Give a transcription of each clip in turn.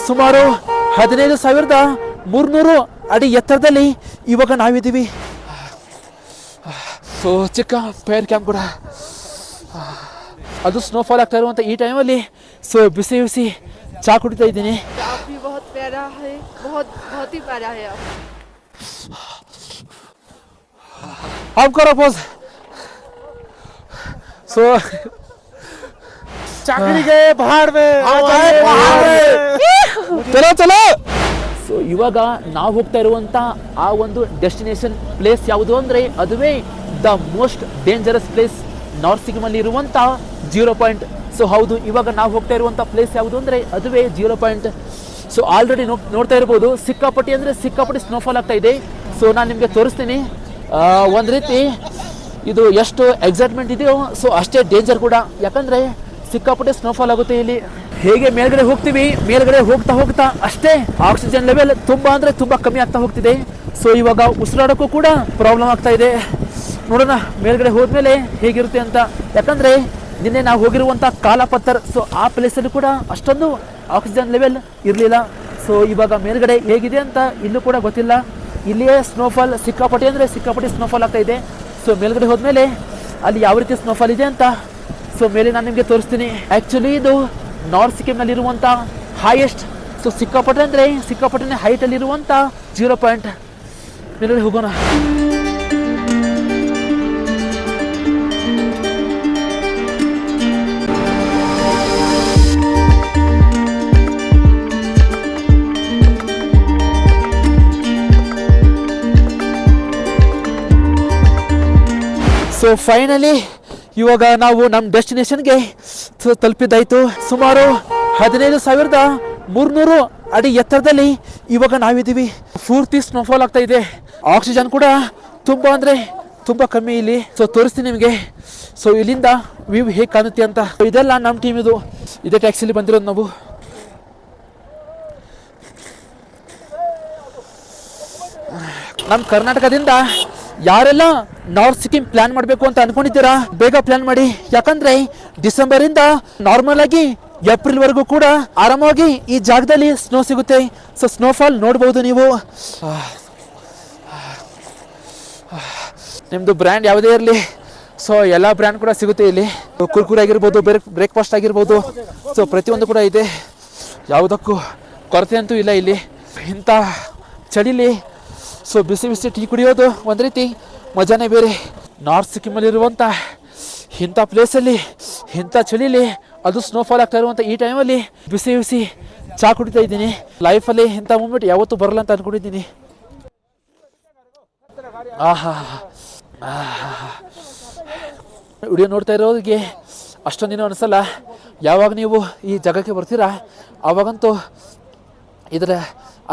ಸುಮಾರು 15,300 ಅಡಿ ಎತ್ತರದಲ್ಲಿ ಇವಾಗ ನಾವಿದ್ದೀವಿ. ಸೊ ಚಿಕ್ಕ ಫೈರ್ ಕ್ಯಾಂಪ್ ಕೂಡ, ಅದು ಸ್ನೋಫಾಲ್ ಆಗ್ತಾ ಇರುವಂಥ ಈ ಟೈಮಲ್ಲಿ ಸೊ ಬಿಸಿ ಬಿಸಿ ಚಾ ಕುಡಿತಾ ಇದ್ದೀನಿ. आपको पोज सो चाकरी गए पहाड़ में ಚಲೋ ಚಲೋ. ಸೊ ಇವಾಗ ನಾವು ಹೋಗ್ತಾ ಇರುವಂತ ಆ ಒಂದು ಡೆಸ್ಟಿನೇಷನ್ ಪ್ಲೇಸ್ ಯಾವುದು ಅಂದ್ರೆ ಅದುವೇ the most dangerous place north Sikkim ಅಲ್ಲಿ ಇರುವಂತ 0 ಪಾಯಿಂಟ್. ಸೊ ಹೌದು, ಇವಾಗ ನಾವು ಹೋಗ್ತಾ ಇರುವಂತ ಪ್ಲೇಸ್ ಯಾವುದು ಅಂದ್ರೆ ಅದುವೇ 0 ಪಾಯಿಂಟ್. ಸೊ ಆಲ್ರೆಡಿ ನೋಡ್ತಾ ಇರ್ಬೋದು, ಸಿಕ್ಕಾಪಟ್ಟಿ ಅಂದ್ರೆ ಸಿಕ್ಕಾಪಟ್ಟಿ ಸ್ನೋಫಾಲ್ ಆಗ್ತಾ ಇದೆ. ಸೊ ನಾನು ನಿಮಗೆ ತೋರಿಸ್ತೀನಿ. ಒಂದು ರೀತಿ ಇದು ಎಷ್ಟು ಎಕ್ಸೈಟ್ಮೆಂಟ್ ಇದೆಯೋ ಸೊ ಅಷ್ಟೇ ಡೇಂಜರ್ ಕೂಡ, ಯಾಕಂದ್ರೆ ಸಿಕ್ಕಾಪಟ್ಟೆ ಸ್ನೋಫಾಲ್ ಆಗುತ್ತೆ ಇಲ್ಲಿ. ಹೇಗೆ ಮೇಲ್ಗಡೆ ಹೋಗ್ತೀವಿ, ಮೇಲ್ಗಡೆ ಹೋಗ್ತಾ ಹೋಗ್ತಾ ಅಷ್ಟೇ ಆಕ್ಸಿಜನ್ ಲೆವೆಲ್ ತುಂಬಾ ಅಂದ್ರೆ ತುಂಬಾ ಕಮ್ಮಿ ಆಗ್ತಾ ಹೋಗ್ತಿದೆ. ಸೊ ಇವಾಗ ಉಸಿರಾಡೋಕ್ಕೂ ಕೂಡ ಪ್ರಾಬ್ಲಮ್ ಆಗ್ತಾ ಇದೆ. ನೋಡೋಣ ಮೇಲ್ಗಡೆ ಹೋದ್ಮೇಲೆ ಹೇಗಿರುತ್ತೆ ಅಂತ. ಯಾಕಂದ್ರೆ ನಿನ್ನೆ ನಾವು ಹೋಗಿರುವಂತ ಕಾಲಾಪತ್ತರ್, ಸೊ ಆ ಪ್ಲೇಸಲ್ಲಿ ಕೂಡ ಅಷ್ಟೊಂದು ಆಕ್ಸಿಜನ್ ಲೆವೆಲ್ ಇರಲಿಲ್ಲ. ಸೊ ಇವಾಗ ಮೇಲ್ಗಡೆ ಹೇಗಿದೆ ಅಂತ ಇಲ್ಲೂ ಕೂಡ ಗೊತ್ತಿಲ್ಲ. ಇಲ್ಲಿಯೇ ಸ್ನೋಫಾಲ್ ಸಿಕ್ಕಾಪಟ್ಟೆ ಅಂದರೆ ಸಿಕ್ಕಾಪಟ್ಟೆ ಸ್ನೋಫಾಲ್ ಆಗ್ತಾ ಇದೆ. ಸೊ ಮೇಲ್ಗಡೆ ಹೋದ್ಮೇಲೆ ಅಲ್ಲಿ ಯಾವ ರೀತಿ ಸ್ನೋಫಾಲ್ ಇದೆ ಅಂತ ಸೊ ಮೇಲೆ ನಾನು ನಿಮಗೆ ತೋರಿಸ್ತೀನಿ. ಆ್ಯಕ್ಚುಲಿ ಇದು ನಾರ್ತ್ ಸಿಕ್ಕಿಂನಲ್ಲಿರುವಂಥ ಹೈಯೆಸ್ಟ್, ಸೊ ಸಿಕ್ಕಾಪಟ್ಟೆ ಅಂದರೆ ಸಿಕ್ಕಾಪಟ್ಟೆ ಹೈಟಲ್ಲಿರುವಂಥ 0 ಪಾಯಿಂಟ್. ಮೇಲ್ಗಡೆ ಹೋಗೋಣ. ಸೊ ಫೈನಲಿ ಇವಾಗ ನಾವು ನಮ್ಮ ಡೆಸ್ಟಿನೇಷನ್ಗೆ ತಲುಪಿದ್ದಾಯಿತು. ಸುಮಾರು 15,300 ಅಡಿ ಎತ್ತರದಲ್ಲಿ ಇವಾಗ ನಾವಿದ್ದೀವಿ. ಪೂರ್ತಿ ಸ್ನೋಫಾಲ್ ಆಗ್ತಾ ಇದೆ. ಆಕ್ಸಿಜನ್ ಕೂಡ ತುಂಬ ಅಂದರೆ ತುಂಬ ಕಮ್ಮಿ ಇಲ್ಲಿ. ಸೊ ತೋರಿಸ್ತೀನಿ ನಿಮಗೆ. ಸೊ ಇಲ್ಲಿಂದ ವ್ಯೂ ಹೇಗೆ ಕಾಣುತ್ತೆ ಅಂತ. ಇದೆಲ್ಲ ನಮ್ಮ ಟೀಮ್, ಇದೇ ಟ್ಯಾಕ್ಸಿಲಿ ಬಂದಿರೋದು ನಾವು. ನಮ್ಮ ಕರ್ನಾಟಕದಿಂದ ಯಾರೆಲ್ಲ ನಾರ್ತ್ ಸಿಕ್ಕಿಂ ಪ್ಲಾನ್ ಮಾಡಬೇಕು ಅಂತ ಅನ್ಕೊಂಡಿದ್ದೀರಾ, ಬೇಗ ಪ್ಲಾನ್ ಮಾಡಿ. ಯಾಕಂದ್ರೆ ಡಿಸೆಂಬರ್ ಇಂದ ನಾರ್ಮಲ್ ಆಗಿ ಏಪ್ರಿಲ್ ವರೆಗೂ ಕೂಡ ಆರಾಮಾಗಿ ಈ ಜಾಗದಲ್ಲಿ ಸ್ನೋ ಸಿಗುತ್ತೆ. ಸೊ ಸ್ನೋಫಾಲ್ ನೋಡ್ಬೋದು ನೀವು. ನಿಮ್ದು ಬ್ರ್ಯಾಂಡ್ ಯಾವುದೇ ಇರಲಿ, ಸೊ ಎಲ್ಲ ಬ್ರ್ಯಾಂಡ್ ಕೂಡ ಸಿಗುತ್ತೆ ಇಲ್ಲಿ. ಕುರ್ಕುರೆ ಆಗಿರ್ಬೋದು, ಬ್ರೇಕ್ಫಾಸ್ಟ್ ಆಗಿರ್ಬೋದು, ಸೊ ಪ್ರತಿಯೊಂದು ಕೂಡ ಇದೆ. ಯಾವುದಕ್ಕೂ ಕೊರತೆ ಅಂತೂ ಇಲ್ಲ ಇಲ್ಲಿ. ಇಂಥ ಚಳಿಲಿ ಸೊ ಬಿಸಿ ಬಿಸಿ ಟೀ ಕುಡಿಯೋದು ಒಂದು ರೀತಿ ಮಜಾನೇ ಬೇರೆ. ನಾರ್ತ್ ಸಿಕ್ಕಿಮಲ್ಲಿರುವಂಥ ಇಂಥ ಪ್ಲೇಸಲ್ಲಿ ಇಂಥ ಚಳಿಲಿ ಅದು ಸ್ನೋಫಾಲ್ ಆಗ್ತಾ ಇರುವಂಥ ಈ ಟೈಮಲ್ಲಿ ಬಿಸಿ ಬಿಸಿ ಚಾ ಕುಡಿತಾ ಇದ್ದೀನಿ. ಲೈಫಲ್ಲಿ ಇಂಥ ಮೂಮೆಂಟ್ ಯಾವತ್ತೂ ಬರಲ್ಲ ಅಂತ ಅಂದ್ಕೊಂಡಿದ್ದೀನಿ. ವಿಡಿಯೋ ನೋಡ್ತಾ ಇರೋರಿಗೆ ಅಷ್ಟೊಂದಿನ ಅನಿಸಲ್ಲ. ಯಾವಾಗ ನೀವು ಈ ಜಾಗಕ್ಕೆ ಬರ್ತೀರಾ ಆವಾಗಂತೂ ಇದರ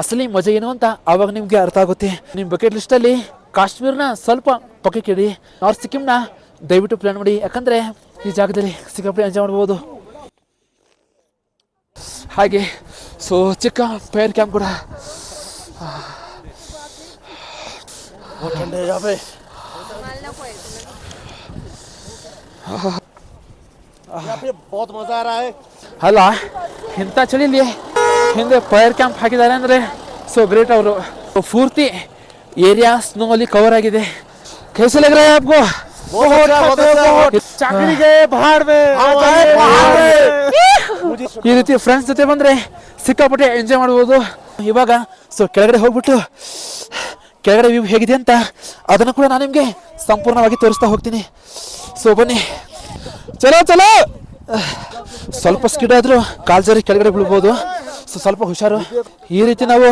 ಅಸಲಿ ಮಜಾ ಏನು ಅಂತ ಆವಾಗ ನಿಮಗೆ ಅರ್ಥ ಆಗುತ್ತೆ. ನಿಮ್ಮ ಬಕೆಟ್ ಲಿಸ್ಟಲ್ಲಿ ಕಾಶ್ಮೀರ್ನ ಸ್ವಲ್ಪ ಪಕ್ಕಕ್ಕೆ ಇಡಿ, ನಾರ್ತ್ ಸಿಕ್ಕಿಂನ ದಯವಿಟ್ಟು ಪ್ಲಾನ್ ಮಾಡಿ. ಯಾಕಂದರೆ ಈ ಜಾಗದಲ್ಲಿ ಸಿಕ್ಕಾಪಟ್ಟೆ ಎಂಜಾಯ್ ಮಾಡ್ಬೋದು. ಹಾಗೆ ಸೊ ಚಿಕ್ಕ ಫೈರ್ ಕ್ಯಾಂಪ್ ಕೂಡ. ಅಲ್ಲ, ಇಂಥ ಚಳಿಲಿ ಹಿಂದೆ ಫೈರ್ ಕ್ಯಾಂಪ್ ಹಾಕಿದ್ದಾರೆ ಅಂದರೆ ಸೊ ಗ್ರೇಟ್ ಅವರು. ಪೂರ್ತಿ ಏರಿಯಾ ಸ್ನೋ ಅಲ್ಲಿ ಕವರ್ ಆಗಿದೆ. कैसे लग रहा है आपको? चाकरी गए पहाड़ में ಈ ರೀತಿ ಫ್ರೆಂಡ್ಸ್ ಜೊತೆ ಬಂದರೆ ಸಿಕ್ಕಾಪಟ್ಟೆ ಎಂಜಾಯ್ ಮಾಡ್ಬೋದು. ಇವಾಗ ಸೊ ಕೆಳಗಡೆ ಹೋಗ್ಬಿಟ್ಟು ಕೆಳಗಡೆ ವ್ಯೂ ಹೇಗಿದೆ ಅಂತ ಅದನ್ನು ಕೂಡ ನಾನು ನಿಮಗೆ ಸಂಪೂರ್ಣವಾಗಿ ತೋರಿಸ್ತಾ ಹೋಗ್ತೀನಿ. ಸೊ ಬನ್ನಿ, ಚಲೋ ಚಲೋ. ಸ್ವಲ್ಪ ಸ್ಕಿಡ್ ಆದರೂ ಕಾಲ್ ಜಾರಿ ಕೆಳಗಡೆ ಬೀಳ್ಬೋದು. ಸೊ ಸ್ವಲ್ಪ ಹುಷಾರು. ಈ ರೀತಿ ನಾವು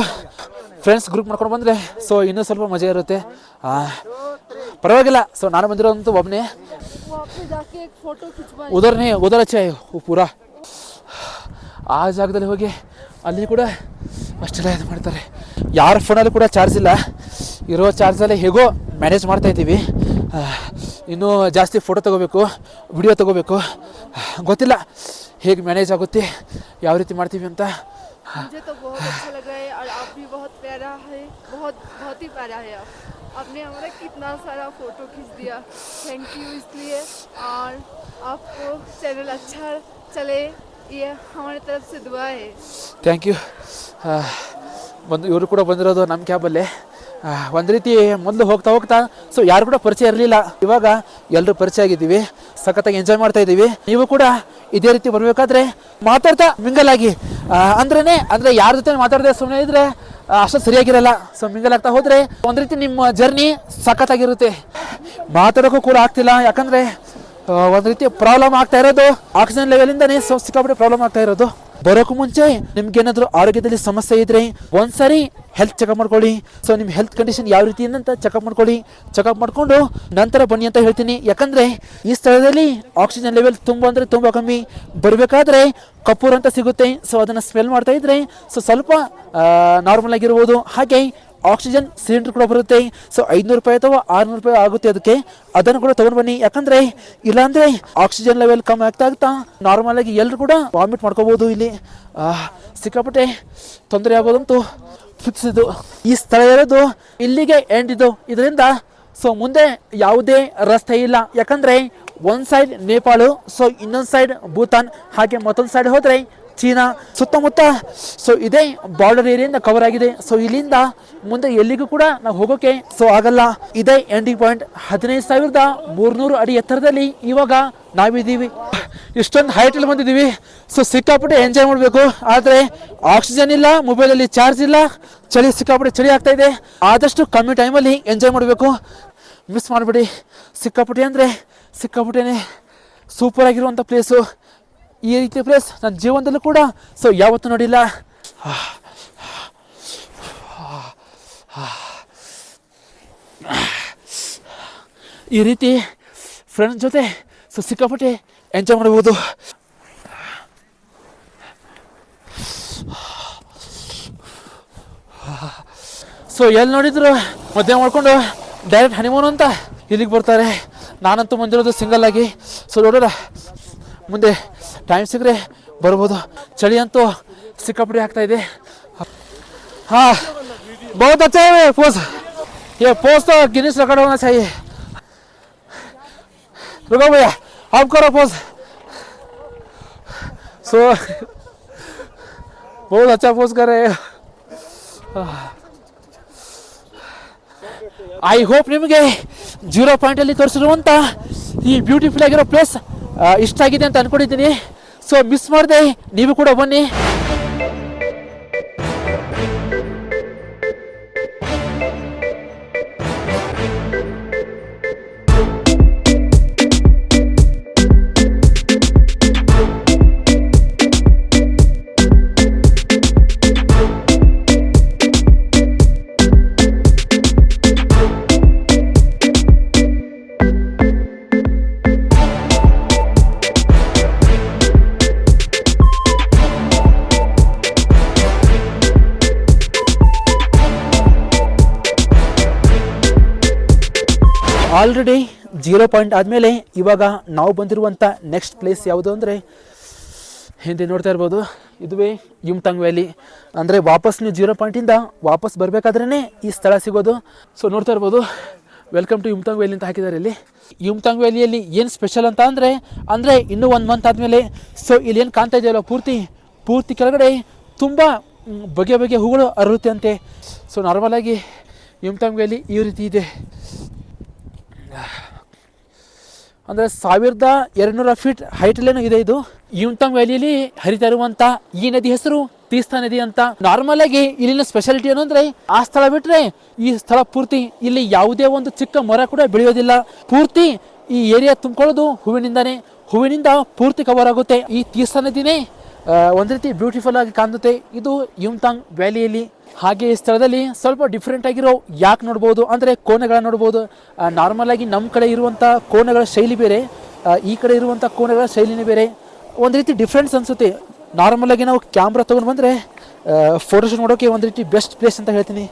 ಫ್ರೆಂಡ್ಸ್ ಗ್ರೂಪ್ ಮಾಡ್ಕೊಂಡು ಬಂದರೆ ಸೊ ಇನ್ನೂ ಸ್ವಲ್ಪ ಮಜಾ ಇರುತ್ತೆ. ಪರವಾಗಿಲ್ಲ. ಸೊ ನಾನು ಬಂದಿರೋದಂತೂ ಒಬ್ಬನೇ. ಉದರ್ ಅಚ್ಚ ಪೂರಾ ಆ ಜಾಗದಲ್ಲಿ ಹೋಗಿ ಅಲ್ಲಿ ಕೂಡ ಅಷ್ಟೆಲ್ಲ ಇದು ಮಾಡ್ತಾರೆ. ಯಾರ ಫೋನಲ್ಲಿ ಕೂಡ ಚಾರ್ಜ್ ಇಲ್ಲ. ಇರೋ ಚಾರ್ಜಲ್ಲಿ ಹೇಗೋ ಮ್ಯಾನೇಜ್ ಮಾಡ್ತಾಯಿದ್ದೀವಿ. ಇನ್ನೂ ಜಾಸ್ತಿ ಫೋಟೋ ತೊಗೋಬೇಕು, ವಿಡಿಯೋ ತೊಗೋಬೇಕು. ಗೊತ್ತಿಲ್ಲ ಹೇಗೆ ಮ್ಯಾನೇಜ್ ಆಗುತ್ತೆ, ಯಾವ ರೀತಿ ಮಾಡ್ತೀವಿ ಅಂತ. मुझे तो बहुत अच्छा लग रहा है और आप भी बहुत प्यारा है, बहुत बहुत ही प्यारा है आप. आपने हमारा कितना सारा फ़ोटो खींच दिया, थैंक यू इसलिए. और आपको चैनल अच्छा चले ये हमारी तरफ से दुआ है. Thank you. ಇವರು ಕೂಡ ಬಂದಿರೋದು ನಮ್ಮ ಕ್ಯಾಬಲ್ಲೇ. ಒಂದು ರೀತಿ ಮೊದಲು ಹೋಗ್ತಾ ಹೋಗ್ತಾ ಸೊ ಯಾರು ಕೂಡ ಪರಿಚಯ ಇರಲಿಲ್ಲ, ಇವಾಗ ಎಲ್ಲರೂ ಪರಿಚಯ ಆಗಿದ್ದೀವಿ, ಸಖತ್ತಾಗಿ ಎಂಜಾಯ್ ಮಾಡ್ತಾ ಇದ್ದೀವಿ. ನೀವು ಕೂಡ ಇದೇ ರೀತಿ ಬರಬೇಕಾದ್ರೆ ಮಾತಾಡ್ತಾ ಮಿಂಗಲ್ ಆಗಿ, ಅಂದರೆ ಯಾರ ಜೊತೆ ಮಾತಾಡದೆ ಸುಮ್ಮನೆ ಇದ್ರೆ ಅಷ್ಟು ಸರಿಯಾಗಿರಲ್ಲ. ಸೊ ಮಿಂಗಲ್ ಆಗ್ತಾ ಹೋದರೆ ಒಂದು ರೀತಿ ನಿಮ್ಮ ಜರ್ನಿ ಸಖತ್ತಾಗಿರುತ್ತೆ. ಮಾತಾಡೋಕ್ಕೂ ಕೂಡ ಆಗ್ತಿಲ್ಲ, ಯಾಕಂದರೆ ಒಂದು ರೀತಿ ಪ್ರಾಬ್ಲಮ್ ಆಗ್ತಾ ಇರೋದು ಆಕ್ಸಿಜನ್ ಲೆವೆಲಿಂದನೇ. ಸೊ ಸಿಕ್ಕಾಪಟ್ಟೆ ಪ್ರಾಬ್ಲಮ್ ಆಗ್ತಾ ಇರೋದು. ಬರೋಕ್ಕೂ ಮುಂಚೆ ನಿಮ್ಗೆ ಏನಾದರೂ ಆರೋಗ್ಯದಲ್ಲಿ ಸಮಸ್ಯೆ ಇದ್ರೆ ಒಂದ್ಸರಿ ಹೆಲ್ತ್ ಚೆಕಪ್ ಮಾಡ್ಕೊಳ್ಳಿ. ಸೊ ನಿಮ್ಮ ಹೆಲ್ತ್ ಕಂಡೀಷನ್ ಯಾವ ರೀತಿ ಅಂತ ಚೆಕಪ್ ಮಾಡ್ಕೊಳ್ಳಿ. ಚೆಕಪ್ ಮಾಡಿಕೊಂಡು ನಂತರ ಬನ್ನಿ ಅಂತ ಹೇಳ್ತೀನಿ. ಯಾಕಂದರೆ ಈ ಸ್ಥಳದಲ್ಲಿ ಆಕ್ಸಿಜನ್ ಲೆವೆಲ್ ತುಂಬ ಅಂದರೆ ತುಂಬ ಕಮ್ಮಿ. ಬರಬೇಕಾದ್ರೆ ಕಪೂರ್ ಅಂತ ಸಿಗುತ್ತೆ. ಸೊ ಅದನ್ನು ಸ್ಮೆಲ್ ಮಾಡ್ತಾ ಇದ್ರೆ ಸೊ ಸ್ವಲ್ಪ ನಾರ್ಮಲ್ ಆಗಿರ್ಬೋದು. ಹಾಗೆ ಆಕ್ಸಿಜನ್ ಸಿಲಿಂಡರ್ ಕೂಡ ಬರುತ್ತೆ. ಸೊ 500 ರೂಪಾಯಿ ಅಥವಾ 600 ರೂಪಾಯಿ ಆಗುತ್ತೆ ಅದಕ್ಕೆ. ಅದನ್ನು ಕೂಡ ತೊಗೊಂಡು ಬನ್ನಿ. ಯಾಕಂದರೆ ಇಲ್ಲಾಂದರೆ ಆಕ್ಸಿಜನ್ ಲೆವೆಲ್ ಕಮ್ಮಿ ಆಗ್ತಾ ನಾರ್ಮಲ್ ಆಗಿ ಎಲ್ಲರೂ ಕೂಡ ವಾಮಿಟ್ ಮಾಡ್ಕೋಬೋದು. ಇಲ್ಲಿ ಸಿಕ್ಕಾಪಟ್ಟೆ ತೊಂದರೆ ಆಗೋದಂತೂ ಫಿಕ್ಸ್ ಇದು. ಈ ಸ್ಥಳ ಇರೋದು ಇಲ್ಲಿಗೆ ಎಂಡ್ ಇದು. ಇದರಿಂದ ಸೊ ಮುಂದೆ ಯಾವುದೇ ರಸ್ತೆ ಇಲ್ಲ. ಯಾಕಂದರೆ ಒಂದು ಸೈಡ್ ನೇಪಾಳು, ಸೊ ಇನ್ನೊಂದು ಸೈಡ್ ಭೂತಾನ್, ಹಾಗೆ ಮತ್ತೊಂದು ಸೈಡ್ ಹೋದರೆ ಚೀನಾ. ಸುತ್ತಮುತ್ತ ಸೊ ಇದೇ ಬಾರ್ಡರ್ ಏರಿಯಿಂದ ಕವರ್ ಆಗಿದೆ. ಸೊ ಇಲ್ಲಿಂದ ಮುಂದೆ ಎಲ್ಲಿಗೂ ಕೂಡ ನಾವು ಹೋಗೋಕೆ ಸೊ ಆಗಲ್ಲ. ಇದೇ ಎಂಡಿಂಗ್ ಪಾಯಿಂಟ್. 15,300 ಅಡಿ ಎತ್ತರದಲ್ಲಿ ಇವಾಗ ನಾವಿದ್ದೀವಿ. ಇಷ್ಟೊಂದು ಹೈಟಲ್ಲಿ ಬಂದಿದ್ದೀವಿ. ಸೊ ಸಿಕ್ಕಾಪಟ್ಟೆ ಎಂಜಾಯ್ ಮಾಡಬೇಕು. ಆದರೆ ಆಕ್ಸಿಜನ್ ಇಲ್ಲ, ಮೊಬೈಲಲ್ಲಿ ಚಾರ್ಜ್ ಇಲ್ಲ, ಚಳಿ ಸಿಕ್ಕಾಪಟ್ಟೆ ಚಳಿ ಆಗ್ತಾ ಇದೆ. ಆದಷ್ಟು ಕಮ್ಮಿ ಟೈಮಲ್ಲಿ ಎಂಜಾಯ್ ಮಾಡಬೇಕು. ಮಿಸ್ ಮಾಡಿಬಿಡಿ. ಸಿಕ್ಕಾಪಟ್ಟೆ ಅಂದರೆ ಸಿಕ್ಕಾಪಟ್ಟೆನೇ ಸೂಪರ್ ಆಗಿರುವಂಥ ಪ್ಲೇಸು. ಈ ರೀತಿಯ ಪ್ಲೇಸ್ ನನ್ನ ಜೀವನದಲ್ಲೂ ಕೂಡ ಸೊ ಯಾವತ್ತೂ ನೋಡಿಲ್ಲ. ಈ ರೀತಿ ಫ್ರೆಂಡ್ಸ್ ಜೊತೆ ಸೊ ಸಿಕ್ಕಾಪಟ್ಟೆ ಎಂಜಾಯ್ ಮಾಡ್ಬೋದು. ಸೊ ಎಲ್ಲಿ ನೋಡಿದ್ರು ಮದುವೆ ಮಾಡ್ಕೊಂಡು ಡೈರೆಕ್ಟ್ ಹನಿಮೂನ್ ಅಂತ ಇಲ್ಲಿಗೆ ಬರ್ತಾರೆ. ನಾನಂತೂ ಬಂದಿರೋದು ಸಿಂಗಲ್ ಆಗಿ. ಸೊ ನೋಡೋಣ ಮುಂದೆ ಟೈಮ್ ಸಿಕ್ಕರೆ ಬರ್ಬೋದು. ಚಳಿ ಅಂತೂ ಸಿಕ್ಕಾಪಟ್ಟೆ ಆಗ್ತಾ ಇದೆ. हाँ बहुत अच्छा है पोज. ये पोज तो गिनीज रिकॉर्ड होना चाहिए. रुको भैया आप करो पोज. सो बहुत अच्छा पोज कर रहे हैं. ಐ ಹೋಪ್ ನಿಮಗೆ 0 ಪಾಯಿಂಟಲ್ಲಿ ತೋರಿಸಿರುವಂಥ ಈ ಬ್ಯೂಟಿಫುಲ್ ಆಗಿರೋ ಪ್ಲೇಸ್ ಇಷ್ಟ ಆಗಿದೆ ಅಂತ ಅಂದ್ಕೊಂಡಿದ್ದೀನಿ. ಸೊ ಮಿಸ್ ಮಾಡದೆ ನೀವು ಕೂಡ ಬನ್ನಿ. ಆಲ್ರೆಡಿ 0 ಪಾಯಿಂಟ್ ಆದಮೇಲೆ ಇವಾಗ ನಾವು ಬಂದಿರುವಂಥ ನೆಕ್ಸ್ಟ್ ಪ್ಲೇಸ್ ಯಾವುದು ಅಂದರೆ ಹಿಂದೆ ನೋಡ್ತಾ ಇರ್ಬೋದು, ಇದುವೇ ಯುಮ್ತಾಂಗ್ ವ್ಯಾಲಿ. ಅಂದರೆ ವಾಪಸ್ ನೀವು 0 ಪಾಯಿಂಟಿಂದ ವಾಪಸ್ ಬರಬೇಕಾದ್ರೇ ಈ ಸ್ಥಳ ಸಿಗೋದು. ಸೊ ನೋಡ್ತಾ ಇರ್ಬೋದು ವೆಲ್ಕಮ್ ಟು ಯುಮ್ತಾಂಗ್ ವ್ಯಾಲಿ ಅಂತ ಹಾಕಿದ್ದಾರೆ ಇಲ್ಲಿ. ಯುಮ್ತಾಂಗ್ ವ್ಯಾಲಿಯಲ್ಲಿ ಏನು ಸ್ಪೆಷಲ್ ಅಂತ ಅಂದರೆ ಇನ್ನೂ 1 ಮಂತ್ ಆದಮೇಲೆ ಸೊ ಇಲ್ಲಿ ಏನು ಕಾಣ್ತಾ ಇದೆಯಲ್ಲ ಪೂರ್ತಿ ಕೆಳಗಡೆ ತುಂಬ ಬಗೆ ಹೂಗಳು ಅರಳುತ್ತೆ ಅಂತೆ. ಸೊ ನಾರ್ಮಲಾಗಿ ಯುಮ್ತಾಂಗ್ ವ್ಯಾಲಿ ಈ ರೀತಿ ಇದೆ. ಅಂದರೆ 1200 ಫೀಟ್ ಹೈಟಲ್ಲೇನೂ ಇದೆ ಇದು. ಯುಮ್ತಾಂಗ್ ವ್ಯಾಲಿಯಲ್ಲಿ ಹರಿತಾ ಇರುವಂಥ ಈ ನದಿ ಹೆಸರು ತೀಸ್ತಾ ನದಿ ಅಂತ. ನಾರ್ಮಲ್ ಆಗಿ ಇಲ್ಲಿನ ಸ್ಪೆಷಾಲಿಟಿ ಏನು ಅಂದರೆ ಆ ಸ್ಥಳ ಬಿಟ್ಟರೆ ಈ ಸ್ಥಳ ಪೂರ್ತಿ ಇಲ್ಲಿ ಯಾವುದೇ ಒಂದು ಚಿಕ್ಕ ಮರ ಕೂಡ ಬೆಳೆಯೋದಿಲ್ಲ. ಪೂರ್ತಿ ಈ ಏರಿಯಾ ತುಂಬಿಕೊಳ್ಳೋದು ಹೂವಿನಿಂದಾನೇ. ಹೂವಿನಿಂದ ಪೂರ್ತಿ ಕವರ್ ಆಗುತ್ತೆ. ಈ ತೀಸ್ತಾ ನದಿನೇ ಒಂದು ರೀತಿ ಬ್ಯೂಟಿಫುಲ್ ಆಗಿ ಕಾಣುತ್ತೆ ಇದು ಯುಮ್ತಾಂಗ್ ವ್ಯಾಲಿಯಲ್ಲಿ. ಹಾಗೆ ಈ ಸ್ಥಳದಲ್ಲಿ ಸ್ವಲ್ಪ ಡಿಫ್ರೆಂಟ್ ಆಗಿರೋ ಯಾಕೆ ನೋಡ್ಬೋದು ಅಂದರೆ ಕೋಣೆಗಳನ್ನ ನೋಡ್ಬೋದು. ನಾರ್ಮಲ್ ಆಗಿ ನಮ್ಮ ಕಡೆ ಇರುವಂಥ ಕೋಣೆಗಳ ಶೈಲಿ ಬೇರೆ, ಈ ಕಡೆ ಇರುವಂಥ ಕೋಣೆಗಳ ಶೈಲಿನೇ ಬೇರೆ. ಒಂದು ರೀತಿ ಡಿಫ್ರೆನ್ಸ್ ಅನಿಸುತ್ತೆ. ನಾರ್ಮಲ್ ಆಗಿ ನಾವು ಕ್ಯಾಮ್ರಾ ತೊಗೊಂಡು ಬಂದರೆ ಫೋಟೋಶೂಟ್ ಮಾಡೋಕ್ಕೆ ಒಂದು ರೀತಿ ಬೆಸ್ಟ್ ಪ್ಲೇಸ್ ಅಂತ ಹೇಳ್ತೀನಿ.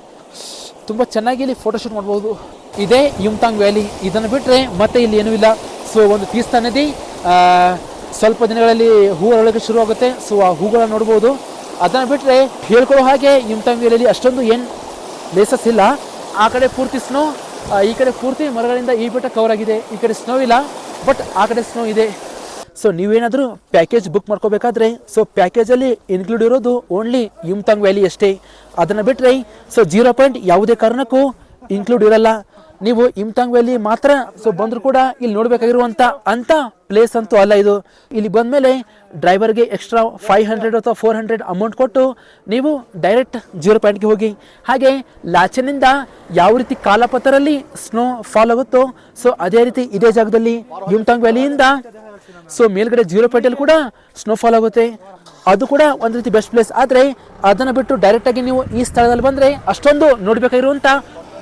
ತುಂಬ ಚೆನ್ನಾಗಿ ಇಲ್ಲಿ ಫೋಟೋಶೂಟ್ ಮಾಡ್ಬೋದು. ಇದೇ ಯುಮ್ತಾಂಗ್ ವ್ಯಾಲಿ. ಇದನ್ನು ಬಿಟ್ಟರೆ ಮತ್ತೆ ಇಲ್ಲಿ ಏನೂ ಇಲ್ಲ. ಸೊ ಒಂದು ತೀಸ್ತಾ ನದಿ ಸ್ವಲ್ಪ ದಿನಗಳಲ್ಲಿ ಹೂ ಅರಳೋಕ್ಕೆ ಶುರು ಆಗುತ್ತೆ. ಸೊ ಆ ಹೂಗಳನ್ನ ನೋಡ್ಬೋದು. ಅದನ್ನು ಬಿಟ್ಟರೆ ಹೇಳ್ಕೊಳ್ಳೋ ಹಾಗೆ ಯುಮ್ತಾಂಗ್ ವ್ಯಾಲಿಯಲ್ಲಿ ಅಷ್ಟೊಂದು ಏನು ಪ್ಲೇಸಸ್ ಇಲ್ಲ. ಆ ಕಡೆ ಪೂರ್ತಿ ಸ್ನೋ, ಈ ಕಡೆ ಪೂರ್ತಿ ಮರಗಳಿಂದ ಈ ಬೆಟ್ಟ ಕವರ್ ಆಗಿದೆ. ಈ ಕಡೆ ಸ್ನೋ ಇಲ್ಲ, ಬಟ್ ಆ ಕಡೆ ಸ್ನೋ ಇದೆ. ಸೊ ನೀವೇನಾದರೂ ಪ್ಯಾಕೇಜ್ ಬುಕ್ ಮಾಡ್ಕೋಬೇಕಾದ್ರೆ ಸೊ ಪ್ಯಾಕೇಜಲ್ಲಿ ಇನ್ಕ್ಲೂಡ್ ಇರೋದು ಓನ್ಲಿ ಯುಮ್ತಾಂಗ್ ವ್ಯಾಲಿ ಅಷ್ಟೇ. ಅದನ್ನು ಬಿಟ್ಟರೆ ಸೊ 0 ಪಾಯಿಂಟ್ ಯಾವುದೇ ಕಾರಣಕ್ಕೂ ಇನ್ಕ್ಲೂಡ್ ಇರಲ್ಲ. ನೀವು ಯುಮ್ತಾಂಗ್ ವ್ಯಾಲಿ ಮಾತ್ರ ಸೊ ಬಂದರೂ ಕೂಡ ಇಲ್ಲಿ ನೋಡಬೇಕಾಗಿರುವಂಥ ಅಂಥ ಪ್ಲೇಸ್ ಅಂತೂ ಅಲ್ಲ ಇದು. ಇಲ್ಲಿ ಬಂದಮೇಲೆ ಡ್ರೈವರ್ಗೆ ಎಕ್ಸ್ಟ್ರಾ 500 ಅಥವಾ 400 ಅಮೌಂಟ್ ಕೊಟ್ಟು ನೀವು ಡೈರೆಕ್ಟ್ 0 ಪಾಯಿಂಟ್ಗೆ ಹೋಗಿ. ಹಾಗೆ ಲಾಚೆನಿಂದ ಯಾವ ರೀತಿ ಕಾಲಪತ್ತರಲ್ಲಿ ಸ್ನೋ ಫಾಲ್ ಆಗುತ್ತೋ ಸೊ ಅದೇ ರೀತಿ ಇದೇ ಜಾಗದಲ್ಲಿ ಯುಮ್ತಾಂಗ್ ವ್ಯಾಲಿಯಿಂದ ಸೊ ಮೇಲ್ಗಡೆ 0 ಪಾಯಿಂಟಲ್ಲಿ ಕೂಡ ಸ್ನೋಫಾಲ್ ಆಗುತ್ತೆ. ಅದು ಕೂಡ ಒಂದು ರೀತಿ ಬೆಸ್ಟ್ ಪ್ಲೇಸ್. ಆದರೆ ಅದನ್ನು ಬಿಟ್ಟು ಡೈರೆಕ್ಟಾಗಿ ನೀವು ಈ ಸ್ಥಳದಲ್ಲಿ ಬಂದರೆ ಅಷ್ಟೊಂದು ನೋಡಬೇಕಾಗಿರುವಂಥ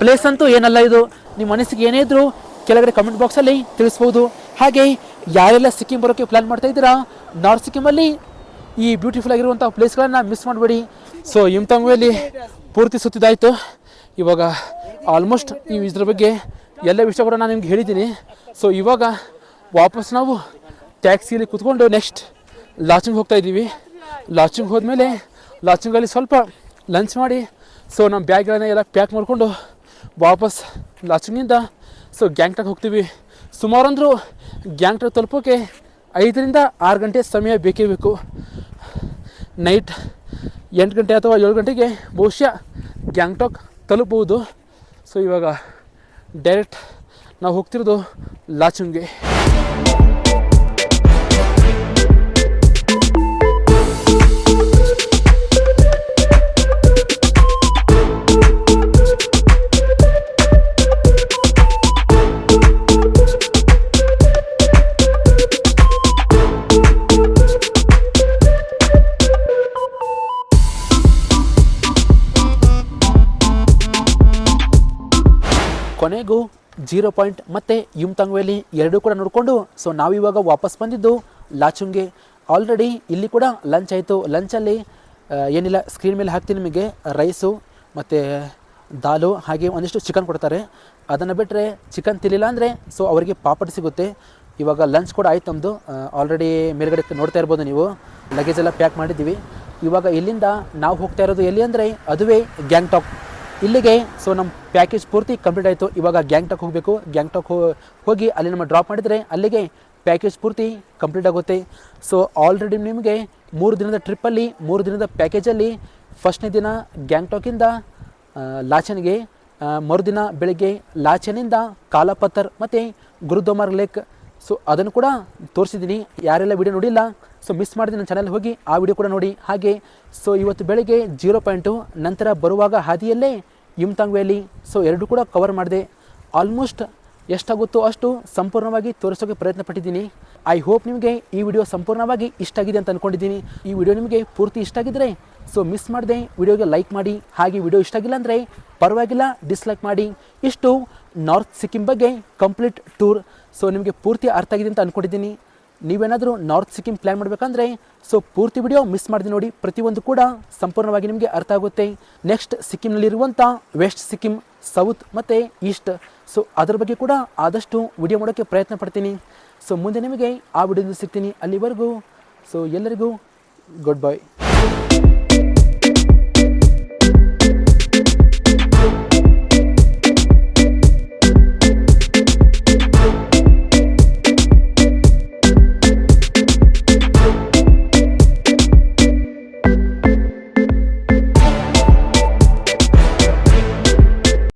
ಪ್ಲೇಸ್ ಅಂತೂ ಏನಲ್ಲ ಇದು. ನಿಮ್ಮ ಮನಸ್ಸಿಗೆ ಏನೇ ಇದ್ರೂ ಕೆಳಗಡೆ ಕಮೆಂಟ್ ಬಾಕ್ಸಲ್ಲಿ ತಿಳಿಸ್ಬೋದು. ಹಾಗೆ ಯಾರೆಲ್ಲ ಸಿಕ್ಕಿಂ ಬರೋಕ್ಕೆ ಪ್ಲ್ಯಾನ್ ಮಾಡ್ತಾ ಇದ್ದೀರಾ, ನಾರ್ತ್ ಸಿಕ್ಕಿಮಲ್ಲಿ ಈ ಬ್ಯೂಟಿಫುಲ್ ಆಗಿರುವಂಥ ಪ್ಲೇಸ್ಗಳನ್ನು ಮಿಸ್ ಮಾಡಬೇಡಿ. ಸೊ ಯುಮ್ತಾಂಗ್ ವ್ಯಾಲಿ ಪೂರ್ತಿ ಸುತ್ತಿದಾಯಿತು. ಇವಾಗ ಆಲ್ಮೋಸ್ಟ್ ಇದ್ರ ಬಗ್ಗೆ ಎಲ್ಲ ವಿಷಯ ಕೂಡ ನಾನು ನಿಮ್ಗೆ ಹೇಳಿದ್ದೀನಿ. ಸೊ ಇವಾಗ ವಾಪಸ್ ನಾವು ಟ್ಯಾಕ್ಸಿಯಲ್ಲಿ ಕೂತ್ಕೊಂಡು ನೆಕ್ಸ್ಟ್ ಲಾಚಿಂಗ್ ಹೋಗ್ತಾ ಇದ್ದೀವಿ. ಲಾಚಿಂಗ್ ಹೋದ್ಮೇಲೆ ಲಾಚಿಂಗಲ್ಲಿ ಸ್ವಲ್ಪ ಲಂಚ್ ಮಾಡಿ ಸೊ ನಮ್ಮ ಬ್ಯಾಗ್ಗಳನ್ನ ಎಲ್ಲ ಪ್ಯಾಕ್ ಮಾಡಿಕೊಂಡು ವಾಪಸ್ ಲಾಚಿಂಗಿಂದ ಸೊ ಗ್ಯಾಂಗ್ಟಾಕ್ ಹೋಗ್ತೀವಿ. ಸುಮಾರು ಅಂದರೂ ಗ್ಯಾಂಗ್ಟಾಕ್ ತಲುಪೋಕ್ಕೆ 5 ರಿಂದ 6 ಗಂಟೆ ಸಮಯ ಬೇಕೇ ಬೇಕು. ನೈಟ್ 8 ಗಂಟೆ ಅಥವಾ 7 ಗಂಟೆಗೆ ಬಹುಶಃ ಗ್ಯಾಂಗ್ಟಾಕ್ ತಲುಪಬಹುದು. ಸೊ ಇವಾಗ ಡೈರೆಕ್ಟ್ ನಾವು ಹೋಗ್ತಿರೋದು ಲಾಚುಂಗ್ಗೆ. ಕೊನೆಗೂ 0 ಪಾಯಿಂಟ್ ಮತ್ತು ಯುಮ್ತಾಂಗ್ ವ್ಯಾಲಿ ಎರಡೂ ಕೂಡ ನೋಡಿಕೊಂಡು ಸೊ ನಾವಿವಾಗ ವಾಪಸ್ ಬಂದಿದ್ದು ಲಾಚುಂಗ್ಗೆ. ಆಲ್ರೆಡಿ ಇಲ್ಲಿ ಕೂಡ ಲಂಚ್ ಆಯಿತು. ಲಂಚಲ್ಲಿ ಏನಿಲ್ಲ, ಸ್ಕ್ರೀನ್ ಮೇಲೆ ಹಾಕ್ತೀನಿ ನಿಮಗೆ, ರೈಸು ಮತ್ತು ದಾಲು ಹಾಗೆ ಒಂದಿಷ್ಟು ಚಿಕನ್ ಕೊಡ್ತಾರೆ. ಅದನ್ನು ಬಿಟ್ಟರೆ ಚಿಕನ್ ತಿನ್ನಿಲ್ಲ ಅಂದರೆ ಸೊ ಅವರಿಗೆ ಪಾಪಡ್ ಸಿಗುತ್ತೆ. ಇವಾಗ ಲಂಚ್ ಕೂಡ ಆಯ್ತು ನಮ್ಮದು. ಆಲ್ರೆಡಿ ಮೇಲ್ಗಡೆ ನೋಡ್ತಾ ಇರ್ಬೋದು ನೀವು, ಲಗೇಜ್ ಎಲ್ಲ ಪ್ಯಾಕ್ ಮಾಡಿದ್ದೀವಿ. ಇವಾಗ ಇಲ್ಲಿಂದ ನಾವು ಹೋಗ್ತಾ ಇರೋದು ಎಲ್ಲಿ ಅಂದರೆ ಅದುವೇ ಗ್ಯಾಂಗ್ಟಾಕ್. ಇಲ್ಲಿಗೆ ಸೊ ನಮ್ಮ ಪ್ಯಾಕೇಜ್ ಪೂರ್ತಿ ಕಂಪ್ಲೀಟ್ ಆಯಿತು. ಇವಾಗ ಗ್ಯಾಂಗ್ಟಾಕ್ ಹೋಗಬೇಕು. ಗ್ಯಾಂಗ್ಟಾಕ್ ಹೋಗಿ ಅಲ್ಲಿ ನಮ್ಮ ಡ್ರಾಪ್ ಮಾಡಿದರೆ ಅಲ್ಲಿಗೆ ಪ್ಯಾಕೇಜ್ ಪೂರ್ತಿ ಕಂಪ್ಲೀಟ್ ಆಗುತ್ತೆ. ಸೊ ಆಲ್ರೆಡಿ ನಿಮಗೆ 3 ದಿನದ ಟ್ರಿಪ್ಪಲ್ಲಿ 3 ದಿನದ ಪ್ಯಾಕೇಜಲ್ಲಿ ಫಸ್ಟ್ನೇ ದಿನ ಗ್ಯಾಂಗ್ಟಾಕಿಂದ ಲಾಚೆನ್ಗೆ, ಮರುದಿನ ಬೆಳಗ್ಗೆ ಲಾಚೆನಿಂದ ಕಾಲಾಪತ್ತರ್ ಮತ್ತು ಗುರುದೋಮಾರ್ ಲೇಕ್ ಸೊ ಅದನ್ನು ಕೂಡ ತೋರಿಸಿದ್ದೀನಿ. ಯಾರೆಲ್ಲ ವಿಡಿಯೋ ನೋಡಿಲ್ಲ ಸೊ ಮಿಸ್ ಮಾಡಿದ್ರೆ ನನ್ನ ಚಾನಲ್ ಹೋಗಿ ಆ ವಿಡಿಯೋ ಕೂಡ ನೋಡಿ. ಹಾಗೆ ಸೊ ಇವತ್ತು ಬೆಳಗ್ಗೆ 0 ಪಾಯಿಂಟು, ನಂತರ ಬರುವಾಗ ಹಾದಿಯಲ್ಲೇ ಯುಮ್ತಾಂಗ್ ವ್ಯಾಲಿ, ಸೊ ಎರಡೂ ಕೂಡ ಕವರ್ ಮಾಡಿದೆ. ಆಲ್ಮೋಸ್ಟ್ ಎಷ್ಟಾಗುತ್ತೋ ಅಷ್ಟು ಸಂಪೂರ್ಣವಾಗಿ ತೋರಿಸೋಕ್ಕೆ ಪ್ರಯತ್ನ ಪಟ್ಟಿದ್ದೀನಿ. ಐ ಹೋಪ್ ನಿಮಗೆ ಈ ವಿಡಿಯೋ ಸಂಪೂರ್ಣವಾಗಿ ಇಷ್ಟ ಆಗಿದೆ ಅಂತ ಅಂದ್ಕೊಂಡಿದ್ದೀನಿ. ಈ ವಿಡಿಯೋ ನಿಮಗೆ ಪೂರ್ತಿ ಇಷ್ಟ ಆಗಿದ್ದರೆ ಸೊ ಮಿಸ್ ಮಾಡದೆ ವಿಡಿಯೋಗೆ ಲೈಕ್ ಮಾಡಿ. ಹಾಗೆ ವಿಡಿಯೋ ಇಷ್ಟ ಆಗಿಲ್ಲ ಅಂದರೆ ಪರವಾಗಿಲ್ಲ ಡಿಸ್ಲೈಕ್ ಮಾಡಿ. ಇಷ್ಟು ನಾರ್ತ್ ಸಿಕ್ಕಿಂ ಬಗ್ಗೆ ಕಂಪ್ಲೀಟ್ ಟೂರ್ ಸೊ ನಿಮಗೆ ಪೂರ್ತಿ ಅರ್ಥ ಆಗಿದೆ ಅಂತ ಅಂದ್ಕೊಂಡಿದ್ದೀನಿ. ನೀವೇನಾದರೂ ನಾರ್ತ್ ಸಿಕ್ಕಿಂ ಪ್ಲ್ಯಾನ್ ಮಾಡಬೇಕಂದ್ರೆ ಸೊ ಪೂರ್ತಿ ವಿಡಿಯೋ ಮಿಸ್ ಮಾಡಿ ನೋಡಿ. ಪ್ರತಿಯೊಂದು ಕೂಡ ಸಂಪೂರ್ಣವಾಗಿ ನಿಮಗೆ ಅರ್ಥ ಆಗುತ್ತೆ. ನೆಕ್ಸ್ಟ್ ಸಿಕ್ಕಿಂನಲ್ಲಿರುವಂಥ ವೆಸ್ಟ್ ಸಿಕ್ಕಿಂ, ಸೌತ್ ಮತ್ತು ಈಸ್ಟ್ ಸೊ ಅದರ ಬಗ್ಗೆ ಕೂಡ ಆದಷ್ಟು ವಿಡಿಯೋ ಮಾಡೋಕ್ಕೆ ಪ್ರಯತ್ನ ಪಡ್ತೀನಿ. ಸೊ ಮುಂದೆ ನಿಮಗೆ ಆ ವಿಡಿಯೋದಿಂದ ಸಿಗ್ತೀನಿ. ಅಲ್ಲಿವರೆಗೂ ಸೊ ಎಲ್ಲರಿಗೂ ಗುಡ್ ಬೈ.